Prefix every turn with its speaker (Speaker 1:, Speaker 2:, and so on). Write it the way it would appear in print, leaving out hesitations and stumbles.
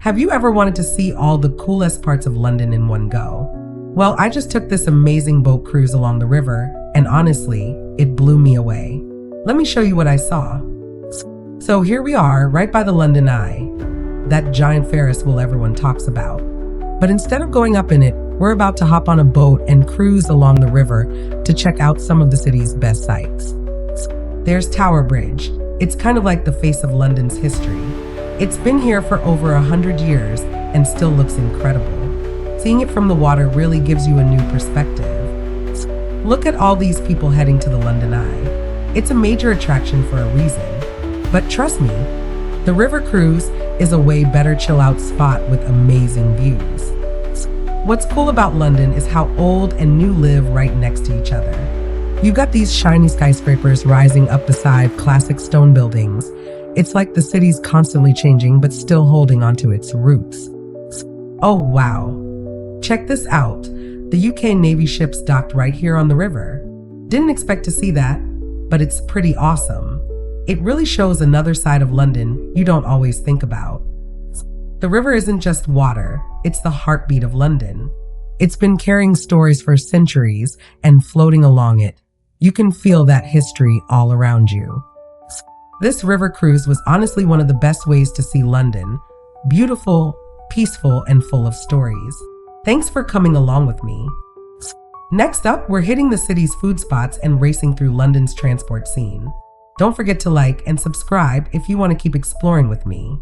Speaker 1: Have you ever wanted to see all the coolest parts of London in one go? Well, I just took this amazing boat cruise along the river, and honestly, it blew me away. Let me show you what I saw. So here we are, right by the London Eye, that giant Ferris wheel everyone talks about. But instead of going up in it, we're about to hop on a boat and cruise along the river to check out some of the city's best sights. There's Tower Bridge. It's kind of like the face of London's history. It's been here for over 100 years and still looks incredible. Seeing it from the water really gives you a new perspective. Look at all these people heading to the London Eye. It's a major attraction for a reason. But trust me, the river cruise is a way better chill out spot with amazing views. What's cool about London is how old and new live right next to each other. You've got these shiny skyscrapers rising up beside classic stone buildings. It's like the city's constantly changing but still holding onto its roots. Oh wow, check this out. The UK Navy ship's docked right here on the river. Didn't expect to see that, but it's pretty awesome. It really shows another side of London you don't always think about. The river isn't just water, it's the heartbeat of London. It's been carrying stories for centuries, and floating along it, you can feel that history all around you. This river cruise was honestly one of the best ways to see London. Beautiful, peaceful, and full of stories. Thanks for coming along with me. Next up, we're hitting the city's food spots and racing through London's transport scene. Don't forget to like and subscribe if you want to keep exploring with me.